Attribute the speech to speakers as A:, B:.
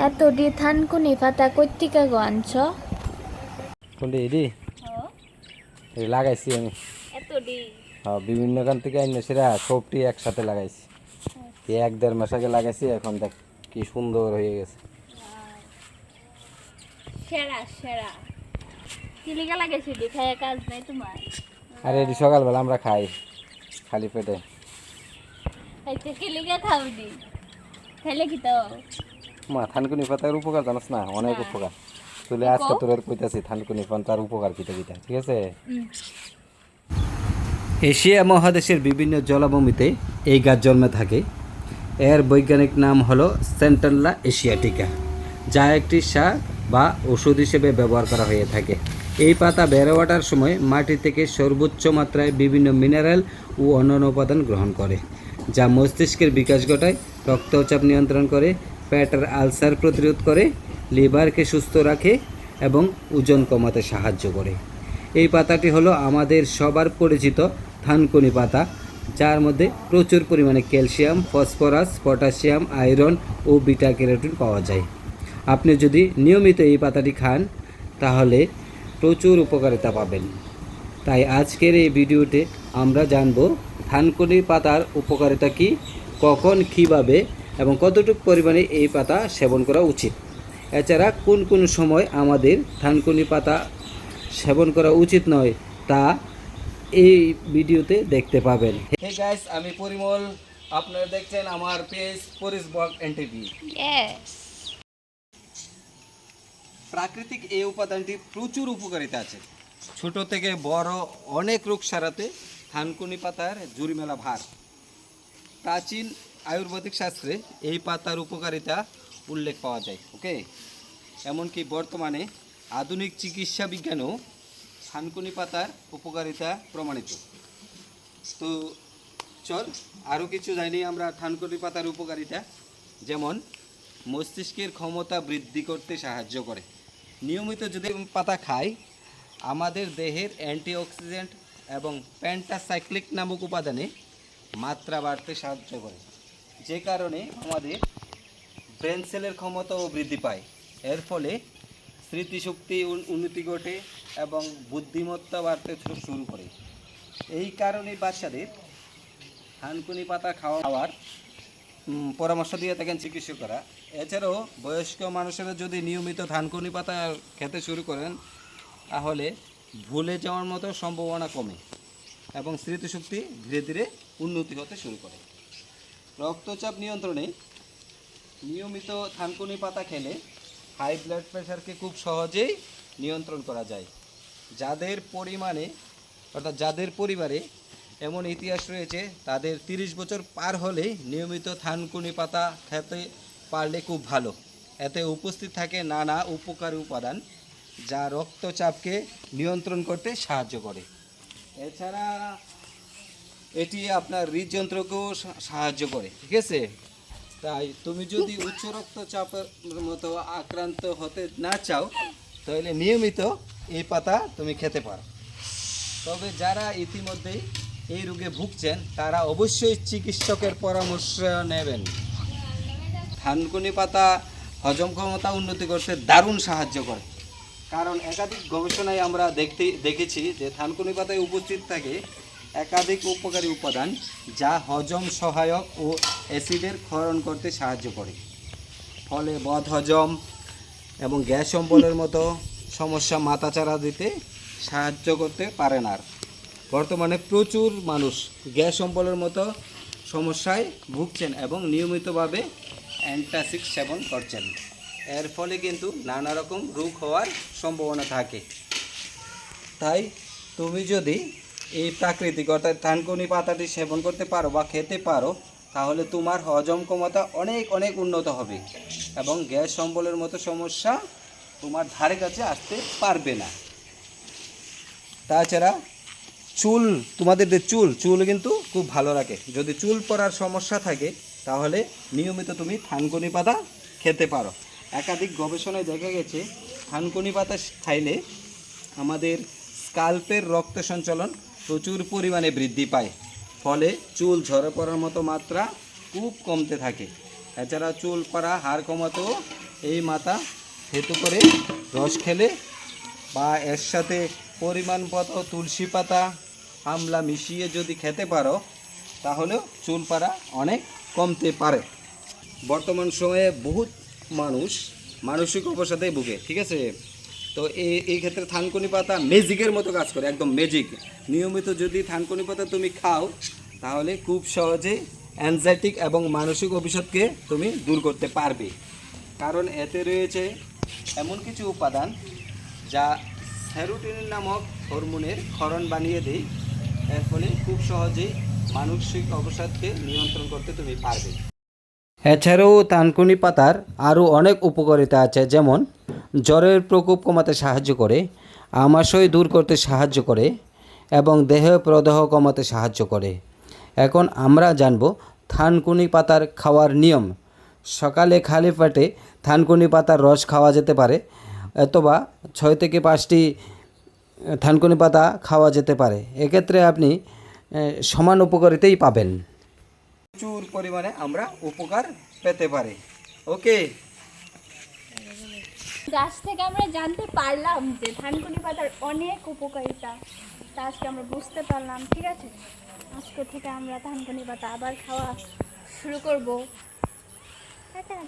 A: এতটি থানকুনি পাতা কইত্তিকা গো আনছ?
B: কোনটি এডি এই লাগাইছি আমি।
A: এতটি
B: হ্যাঁ, বিভিন্ন গান থেকে আইনে সেরা সবটি একসাথে লাগাইছি। এই 1-1.5 মাস আগে লাগাইছি, এখন দেখ কি সুন্দর হয়ে গেছে।
A: সেরা সেরা কিলিকা লাগাইছি দেখায় কাজ নাই তোমার।
B: আর এটি সকালবেলা আমরা খাই খালি পেটে।
A: আচ্ছা কিলিকা খাও দি খাইলে কি তো
B: মা থানকুনি পাতার উপকার জানাস না? অনেক উপকার। তুলে আজকে তোর কইতাছি থানকুনি পাতার উপকার কিটা কিটা, ঠিক আছে? এশিয়া মহাদেশের বিভিন্ন জলাভূমিতে এই গাছ জন্মে থাকে। এর বৈজ্ঞানিক নাম হলো সেন্টাল্লা এশিয়াটিকা, যা একটি শাক বা ওষুধ হিসেবে ব্যবহার করা হয়ে থাকে। এই পাতা বেড়ে ওঠার সময় মাটি থেকে সর্বোচ্চ মাত্রায় বিভিন্ন মিনারেল ও অন্যান্য উপাদান গ্রহণ করে, যা মস্তিষ্কের বিকাশ ঘটায়, রক্তচাপ নিয়ন্ত্রণ করে, পেটের আলসার প্রতিরোধ করে, লিভারকে সুস্থ রাখে এবং ওজন কমাতে সাহায্য করে। এই পাতাটি হলো আমাদের সবার পরিচিত থানকুনি পাতা, যার মধ্যে প্রচুর পরিমাণে ক্যালসিয়াম, ফসফরাস, পটাশিয়াম, আয়রন ও বিটা ক্যারোটিন পাওয়া যায়। আপনি যদি নিয়মিত এই পাতাটি খান তাহলে প্রচুর উপকারিতা পাবেন। তাই আজকের এই ভিডিওতে আমরা জানব থানকুনি পাতার উপকারিতা কী, কখন, কীভাবে এবং কতটুকু পরিমাণে এই পাতা সেবন করা উচিত। এছাড়া কোন কোন সময় আমাদের থানকুনি পাতা সেবন করা উচিত নয় তা এই ভিডিওতে দেখতে পাবেন। হে গাইস, আমি পরিমল, আপনারা দেখছেন আমার পেজ পরিস ব্লগ এনটিভি। প্রাকৃতিক এই উপাদানটি প্রচুর উপকারিতা আছে। ছোট থেকে বড় অনেক রোগ সারাতে থানকুনি পাতার জুড়িমেলা ভার। প্রাচীন আয়ুর্বেদিক শাস্ত্রে এই পাতার উপকারিতা উল্লেখ পাওয়া যায়। ওকে, এমনকি বর্তমানে আধুনিক চিকিৎসা বিজ্ঞানেও থানকুনি পাতার উপকারিতা প্রমাণিত। তো চল আরও কিছু জানি আমরা থানকুনি পাতার উপকারিতা। যেমন মস্তিষ্কের ক্ষমতা বৃদ্ধি করতে সাহায্য করে। নিয়মিত যদি পাতা খাই আমাদের দেহের অ্যান্টিঅক্সিডেন্ট এবং প্যান্টাসাইক্লিক নামক উপাদানে মাত্রা বাড়তে সাহায্য করে, যে কারণে আমাদের ব্রেন সেলের ক্ষমতাও বৃদ্ধি পায়। এর ফলে স্মৃতিশক্তি উন্নতি ঘটে এবং বুদ্ধিমত্তা বাড়তে শুরু করে। এই কারণে বাচ্চাদের থানকুনি পাতা খাওয়ার পরামর্শ দিয়ে থাকেন চিকিৎসকরা। এছাড়াও বয়স্ক মানুষেরা যদি নিয়মিত থানকুনি পাতা খেতে শুরু করেন তাহলে ভুলে যাওয়ার মতো সম্ভাবনা কমে এবং স্মৃতিশক্তি ধীরে ধীরে উন্নতি হতে শুরু করে। রক্তচাপ নিয়ন্ত্রণে নিয়মিত থানকুনি পাতা খেলে হাই ব্লাড প্রেশারকে খুব সহজেই নিয়ন্ত্রণ করা যায়। যাদের পরিবারে এমন ইতিহাস রয়েছে তাদের 30 বছর পার হলে নিয়মিত থানকুনি পাতা খেতে পারলে খুব ভালো। এতে উপস্থিত থাকে নানা উপকারী উপাদান যা রক্তচাপকে নিয়ন্ত্রণ করতে সাহায্য করে। এছাড়া এটি আপনার হৃদযন্ত্রকেও সাহায্য করে, ঠিক আছে? তাই তুমি যদি উচ্চ রক্তচাপের মতো আক্রান্ত হতে না চাও তাহলে নিয়মিত এই পাতা তুমি খেতে পারো। তবে যারা ইতিমধ্যেই এই রোগে ভুগছেন তারা অবশ্যই চিকিৎসকের পরামর্শ নেবেন। থানকুনি পাতা হজম ক্ষমতা উন্নতি করতে দারুণ সাহায্য করে, কারণ একাধিক গবেষণায় আমরা দেখেছি যে থানকুনি পাতায় উপস্থিত থাকে একাধিক উপকারী উপাদান যা হজম সহায়ক ও অ্যাসিডের ক্ষরণ করতে সাহায্য করে। ফলে বদহজম এবং গ্যাস অম্বলের মতো সমস্যা মাথাচাড়া দিতে সাহায্য করতে পারে না। বর্তমানে প্রচুর মানুষ গ্যাস অম্বলের মতো সমস্যায় ভুগছেন এবং নিয়মিতভাবে অ্যান্টাসিড সেবন করছেন। এর ফলে কিন্তু নানা রকম রোগ হওয়ার সম্ভাবনা থাকে। তাই তুমি যদি এই প্রাকৃতিক অর্থাৎ থানকুনি পাতাটি সেবন করতে পারো বা খেতে পারো তাহলে তোমার হজম ক্ষমতা অনেক অনেক উন্নত হবে এবং গ্যাস অম্বলের মতো সমস্যা তোমার ধারে কাছে আসতে পারবে না। তাছাড়া তোমাদের যে চুল কিন্তু খুব ভালো রাখে। যদি চুল পড়ার সমস্যা থাকে তাহলে নিয়মিত তুমি থানকুনি পাতা খেতে পারো। একাধিক গবেষণায় দেখা গেছে থানকুনি পাতা খাইলে আমাদের স্কাল্পের রক্ত সঞ্চালন প্রচুর পরিমাণে বৃদ্ধি পায়, ফলে চুল ঝরে পড়ার মতো মাত্রা খুব কমতে থাকে। এছাড়া চুল পড়া হাড় কমাতেও এই মাথা থেতু করে রস খেলে বা এর সাথে পরিমাণ মতো তুলসী পাতা আমলা মিশিয়ে যদি খেতে পারো তাহলেও চুল পাড়া অনেক কমতে পারে। বর্তমান সময়ে বহুত মানুষ মানসিক অবসাদে ভুগে, ঠিক আছে? তো এই ক্ষেত্রে থানকুনি পাতা ম্যাজিকের মতো কাজ করে, একদম ম্যাজিক। নিয়মিত যদি থানকুনি পাতা তুমি খাও তাহলে খুব সহজে অ্যাংজাইটি এবং মানসিক অবসাদকে তুমি দূর করতে পারবে। কারণ এতে রয়েছে এমন কিছু উপাদান যা সেরোটোনিন নামক হরমোনের ক্ষরণ বানিয়ে দেয়। এর ফলে খুব সহজেই মানসিক অবসাদকে নিয়ন্ত্রণ করতে তুমি পারবে। এছাড়াও থানকুনি পাতার আরও অনেক উপকারিতা আছে, যেমন জ্বরের প্রকোপ কমাতে সাহায্য করে, আমাশয় দূর করতে সাহায্য করে এবং দেহ প্রদাহ কমাতে সাহায্য করে। এখন আমরা জানব থানকুনি পাতার খাওয়ার নিয়ম। সকালে খালি পেটে থানকুনি পাতার রস খাওয়া যেতে পারে, অথবা 6 থেকে 5টি থানকুনি পাতা খাওয়া যেতে পারে। এক্ষেত্রে আপনি সমান উপকারিতাই পাবেন। প্রচুর পরিমাণে আমরা উপকার পেতে পারি। ওকে,
A: গাছ থেকে আমরা জানতে পারলাম যে থানকুনি পাতার অনেক উপকারিতা, তা আজকে আমরা বুঝতে পারলাম। ঠিক আছে, আজকে থেকে আমরা থানকুনি পাতা আবার খাওয়া শুরু করবো। টাটা।